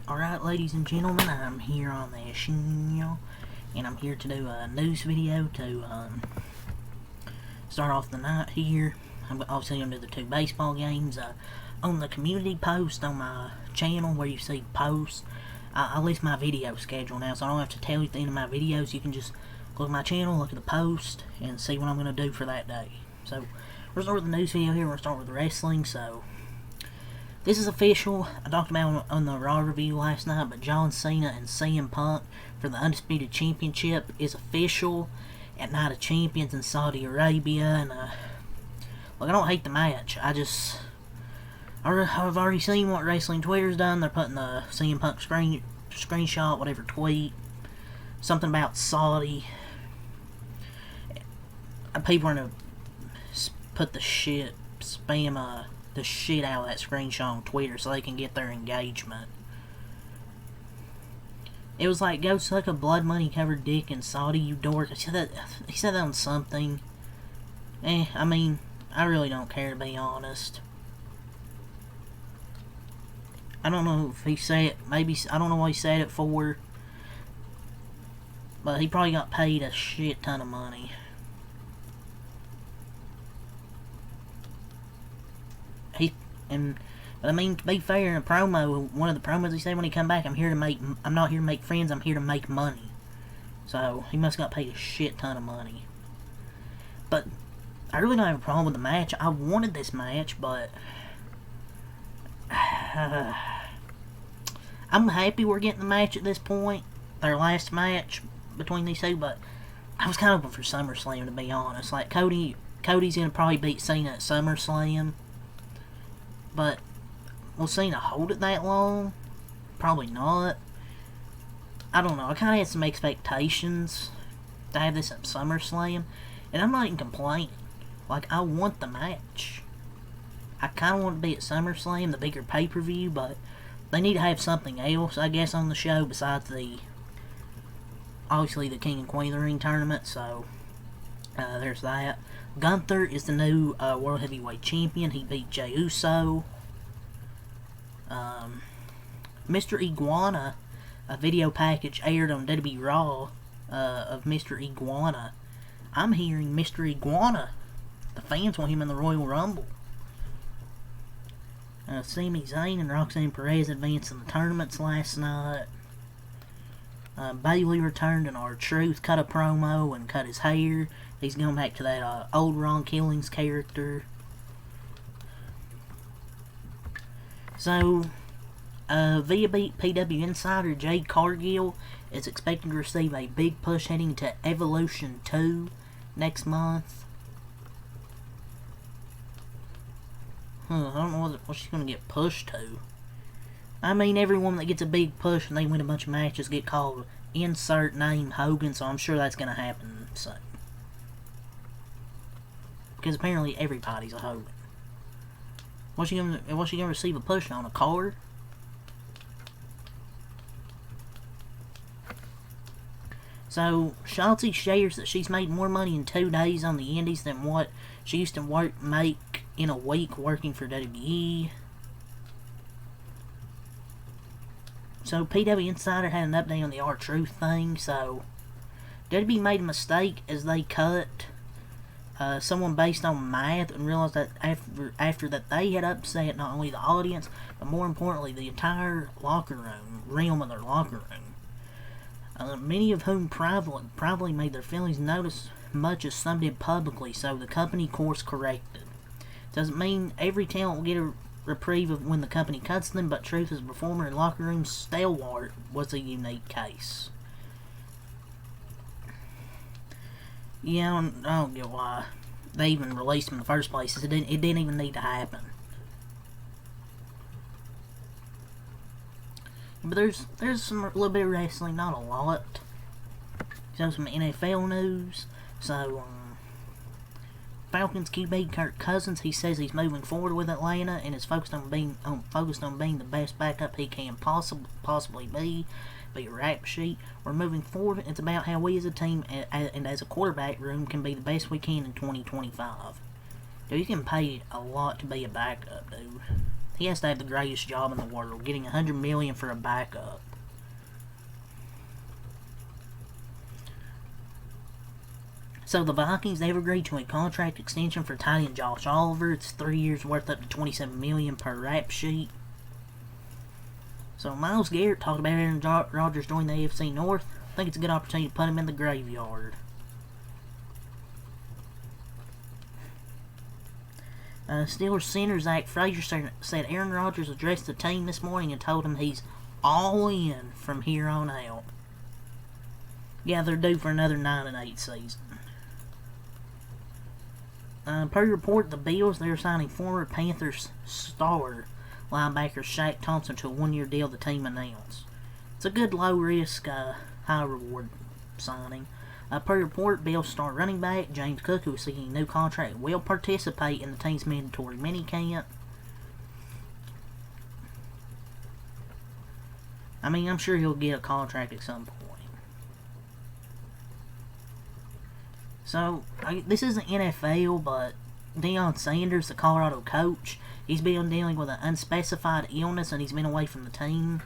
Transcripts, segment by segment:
Alright, ladies and gentlemen, I'm here on the channel, and I'm here to do a news video to start off the night here. I'm obviously going to do the two baseball games. On the community post on my channel where you see posts, I list my video schedule now, so I don't have to tell you at the end of my videos. You can just go to my channel, look at the post, and see what I'm going to do for that day. So, we're starting with the news video here. We're going to start with wrestling, so this is official. I talked about it on the Raw review last night, but John Cena and CM Punk for the Undisputed Championship is official at Night of Champions in Saudi Arabia. And look, I don't hate the match. I've already seen what Wrestling Twitter's done. They're putting the CM Punk screenshot, whatever tweet, something about Saudi. People are gonna put the shit, spam the shit out of that screenshot on Twitter so they can get their engagement. It was like, go suck a blood money covered dick in Saudi, you dork. He said that on something. I mean, I really don't care, to be honest. I don't know if he said it, maybe, I don't know what he said it for, but he probably got paid a shit ton of money. But I mean, to be fair, in a promo, one of the promos he said when he come back, I'm not here to make friends, I'm here to make money. So, he must got paid a shit ton of money. But, I really don't have a problem with the match. I wanted this match, but I'm happy we're getting the match at this point. Their last match between these two, but I was kind of hoping for SummerSlam, to be honest. Like, Cody's gonna probably beat Cena at SummerSlam. But, will Cena hold it that long? Probably not. I don't know. I kind of had some expectations to have this at SummerSlam. And I'm not even complaining. Like, I want the match. I kind of want it to be at SummerSlam, the bigger pay-per-view, but they need to have something else, I guess, on the show besides obviously the King and Queen of the Ring tournament, so there's that. Gunther is the new World Heavyweight Champion. He beat Jey Uso. Mr. Iguana, a video package aired on WWE Raw of Mr. Iguana. I'm hearing Mr. Iguana. The fans want him in the Royal Rumble. Sami Zayn and Roxanne Perez advanced in the tournaments last night. Bayley returned and R-Truth cut a promo and cut his hair. He's going back to that old Ron Killings character. So, via PW Insider, Jade Cargill is expected to receive a big push heading to Evolution 2 next month. I don't know what she's going to get pushed to. I mean, every woman that gets a big push and they win a bunch of matches get called insert name Hogan, so I'm sure that's going to happen soon. Because apparently everybody's a Hogan. What's she gonna receive a push on? A card? So, Shotzi shares that she's made more money in 2 days on the indies than what she used to make in a week working for WWE. So, PW Insider had an update on the R-Truth thing, so WWE made a mistake as they cut someone based on math and realized that after that they had upset not only the audience, but more importantly the entire realm of their locker room. Many of whom probably made their feelings notice much as some did publicly, so the company course corrected. Doesn't mean every talent will get a reprieve of when the company cuts them, but Truth as a performer and locker room stalwart was a unique case. Yeah, I don't get why they even released him in the first place. It didn't even need to happen. But there's a little bit of wrestling, not a lot. So some NFL news. So Falcons QB Kirk Cousins, he says he's moving forward with Atlanta and is focused on being the best backup he can possibly be. A rap sheet. We're moving forward. It's about how we as a team and as a quarterback room can be the best we can in 2025. Dude, you can pay a lot to be a backup, dude. he has to have the greatest job in the world, getting $100 million for a backup. So the Vikings, they've agreed to a contract extension for tight end Josh Oliver. It's 3 years worth up to $27 million per rap sheet. So Myles Garrett talked about Aaron Rodgers joining the AFC North. I think it's a good opportunity to put him in the graveyard. Steelers center Zach Frazier said Aaron Rodgers addressed the team this morning and told him he's all in from here on out. Yeah, they're due for another 9-8 season. Per report, the Bills, they're signing former Panthers star linebacker Shaq Thompson to a 1-year deal the team announced. It's a good low-risk, high-reward signing. Per report, Bills star running back James Cook, who is seeking a new contract, will participate in the team's mandatory minicamp. I mean, I'm sure he'll get a contract at some point. So, this isn't NFL, but Deion Sanders, the Colorado coach, he's been dealing with an unspecified illness and he's been away from the team.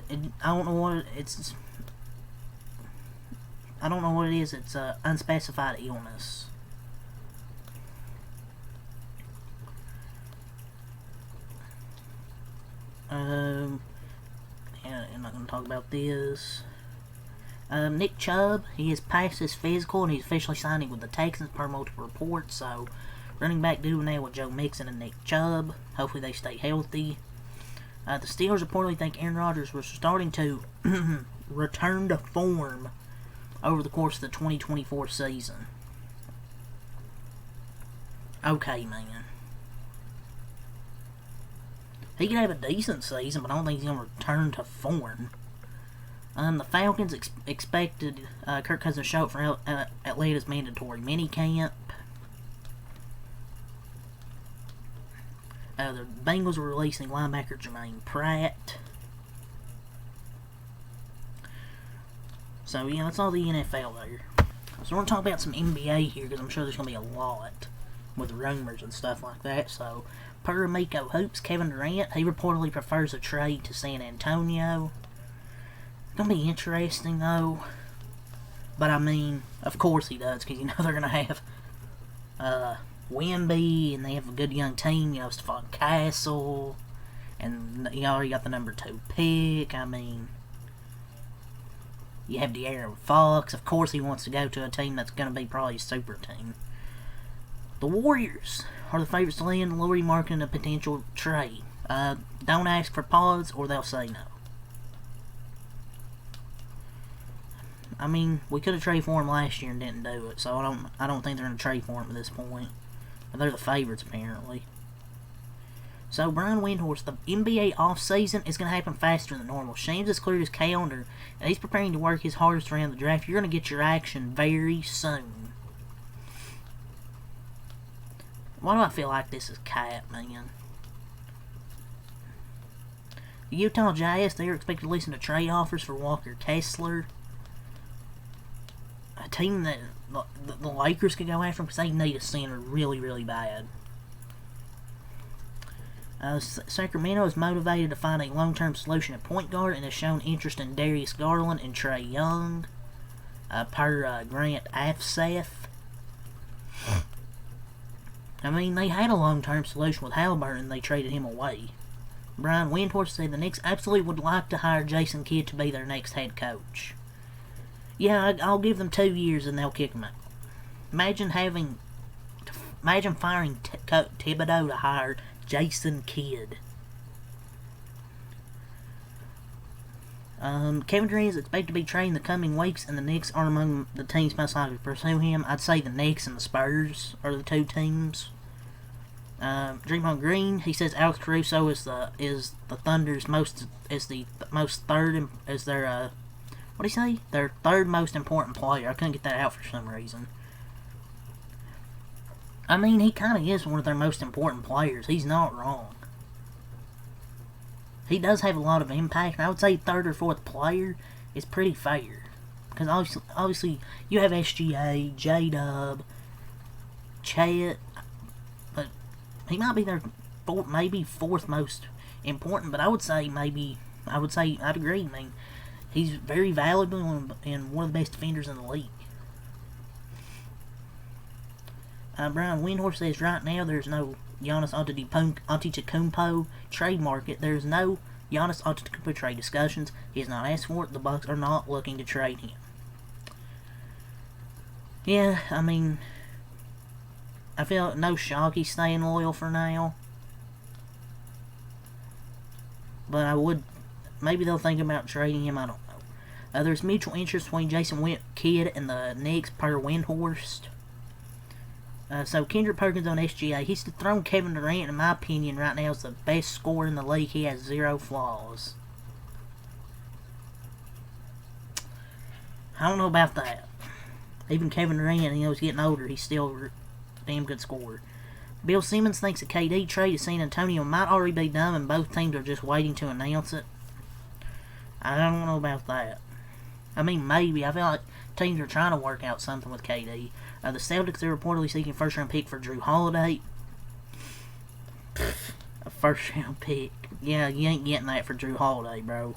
I don't know what it's. I don't know what it is. It's an unspecified illness. Yeah, I'm not going to talk about this. Nick Chubb, he has passed his physical and he's officially signing with the Texans per multiple reports. So, running back duo now with Joe Mixon and Nick Chubb. Hopefully they stay healthy. The Steelers reportedly think Aaron Rodgers was starting to return to form over the course of the 2024 season. Okay, man. He could have a decent season, but I don't think he's going to return to form. The Falcons expected Kirk Cousins to show up for Atlanta's mandatory minicamp. The Bengals were releasing linebacker Jermaine Pratt. So, yeah, that's all the NFL there. So, we're going to talk about some NBA here, because I'm sure there's going to be a lot with rumors and stuff like that. So, per Amico Hoops, Kevin Durant, he reportedly prefers a trade to San Antonio. Gonna be interesting though, but I mean, of course he does, because you know they're gonna have Wemby, and they have a good young team. You know, Stephon Castle, and you already got the number 2 pick. I mean, you have De'Aaron Fox. Of course, he wants to go to a team that's gonna be probably a super team. The Warriors are the favorites to land Lauri Markkanen a potential trade. Don't ask for pause, or they'll say no. I mean, we could have traded for him last year and didn't do it, so I don't think they're going to trade for him at this point. But they're the favorites, apparently. So, Brian Windhorst, the NBA offseason is going to happen faster than normal. Shams has cleared his calendar, and he's preparing to work his hardest around the draft. You're going to get your action very soon. Why do I feel like this is cap, man? The Utah Jazz, they are expected to listen to trade offers for Walker Kessler. A team that the Lakers could go after because they need a center really, really bad. Sacramento is motivated to find a long-term solution at point guard and has shown interest in Darius Garland and Trae Young. Per Grant Afseth. I mean, they had a long-term solution with Halliburton and they traded him away. Brian Windhorst said the Knicks absolutely would like to hire Jason Kidd to be their next head coach. Yeah, I'll give them 2 years and they'll kick him out. Imagine firing Thibodeau to hire Jason Kidd. Kevin Durant is expected to be traded in the coming weeks, and the Knicks are among the teams most likely to pursue him. I'd say the Knicks and the Spurs are the 2 teams. Draymond Green, he says Alex Caruso is the Thunder's their third most important player. I couldn't get that out for some reason. I mean, he kind of is one of their most important players. He's not wrong. He does have a lot of impact. I would say 3rd or 4th player is pretty fair. Because obviously you have SGA, J-Dub, Chet, but he might be their maybe fourth most important, but I would say I'd agree. I mean, he's very valuable and one of the best defenders in the league. Brian Windhorse says right now there's no Giannis Antetokounmpo trade market. There's no Giannis Antetokounmpo trade discussions. He has not asked for it. The Bucks are not looking to trade him. Yeah, I mean, I feel no shock he's staying loyal for now. But I would, maybe they'll think about trading him, I don't know. There's mutual interest between Jason Kidd and the Knicks per Windhorst. So Kendrick Perkins on SGA, he's thrown Kevin Durant, in my opinion, right now is the best scorer in the league. He has 0 flaws. I don't know about that. Even Kevin Durant, he's getting older, he's still a damn good scorer. Bill Simmons thinks a KD trade to San Antonio might already be done and both teams are just waiting to announce it. I don't know about that. I mean, maybe. I feel like teams are trying to work out something with KD. The Celtics are reportedly seeking a first-round pick for Drew Holiday. A first-round pick. Yeah, you ain't getting that for Drew Holiday, bro.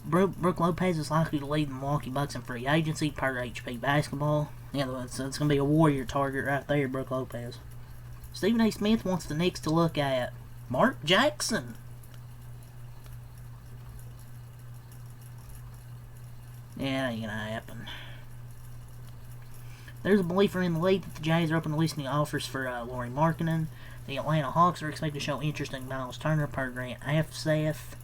Brook Lopez is likely to lead the Milwaukee Bucks in free agency per HP Basketball. Yeah, it's going to be a Warrior target right there, Brook Lopez. Stephen A. Smith wants the Knicks to look at Mark Jackson. Yeah, it ain't going to happen. There's a believer in the league that the Jays are open to listening to offers for Lauri Markkanen. The Atlanta Hawks are expected to show interest in Miles Turner per Grant Afseth.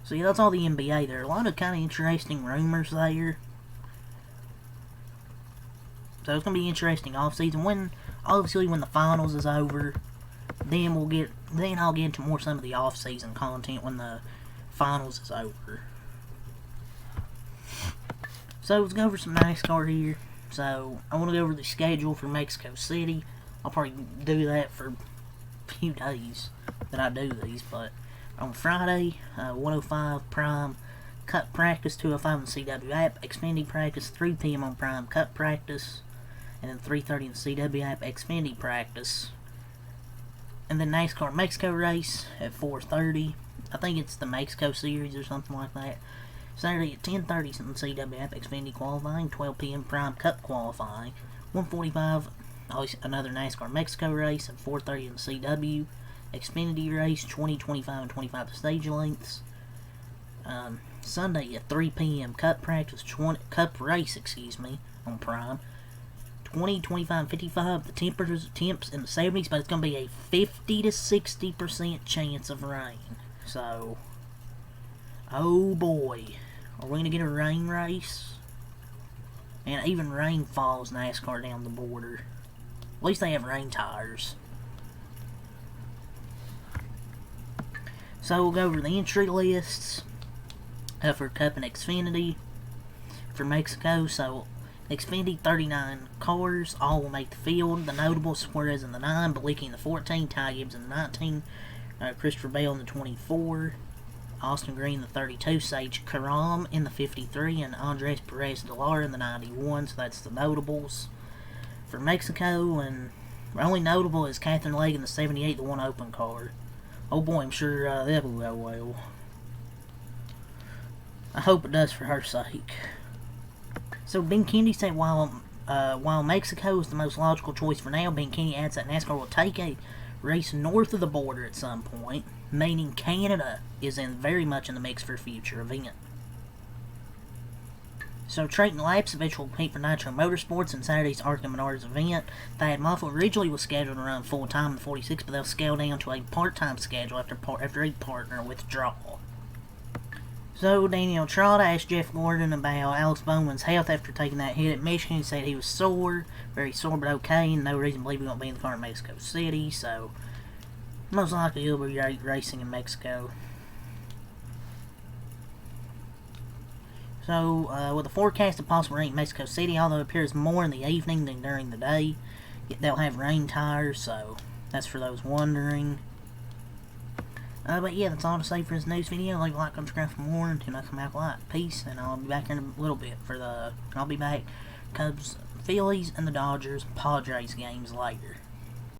So yeah, that's all the NBA. There are a lot of kind of interesting rumors there. So it's going to be interesting offseason. Obviously when the finals is over, then I'll get into some of the offseason content when the finals is over. So let's go over some NASCAR here. So I want to go over the schedule for Mexico City. I'll probably do that for a few days that I do these, but on Friday, 105 Prime Cup Practice, 205 on the CW app, Xfinity Practice, 3 p.m. on Prime Cup Practice, and then 3:30 on the CW app, Xfinity Practice. And then NASCAR Mexico race at 4:30. I think it's the Mexico Series or something like that. Saturday at 10:30 on the CW app, Xfinity qualifying, 12 p.m. Prime Cup qualifying, 1:45 another NASCAR Mexico race at 4:30 on the CW. Xfinity race, 20, 25, and 25 the stage lengths. Sunday at 3 p.m. Cup practice, Cup race, on Prime. 20, 25, and 55 the temps in the 70s, but it's going to be a 50 to 60% chance of rain. So, oh boy, are we going to get a rain race? And even rain follows NASCAR down the border. At least they have rain tires. So we'll go over the entry lists for Cup and Xfinity for Mexico. So Xfinity, 39 cars, all will make the field. The notables, Suarez in the 9, Bilicki in the 14, Ty Gibbs in the 19, Christopher Bell in the 24, Austin Green in the 32, Sage Karam in the 53, and Andres Perez de Lara in the 91. So that's the notables for Mexico. And the only notable is Catherine Legg in the 78, the one open car. Oh boy, I'm sure that will go well. I hope it does for her sake. So Ben Kennedy said while Mexico is the most logical choice for now, Ben Kennedy adds that NASCAR will take a race north of the border at some point, meaning Canada is very much in the mix for a future event. So Trayton Lapps eventually will compete for Nitro Motorsports in Saturday's ARCA Menards event. Thad Moffat originally was scheduled to run full-time in the 46, but they'll scale down to a part-time schedule after a partner withdrawal. So Daniel Trotta asked Jeff Gordon about Alex Bowman's health after taking that hit at Michigan. He said he was sore, very sore, but okay, and no reason to believe he won't be in the car in Mexico City, so most likely he'll be racing in Mexico. So, with a forecast of possible rain in Mexico City, although it appears more in the evening than during the day, they'll have rain tires, so that's for those wondering. But yeah, that's all to say for this news video. Leave a like, subscribe for more until I come out live. Peace, and I'll be back in a little bit for I'll be back Cubs Phillies and the Dodgers Padres games later.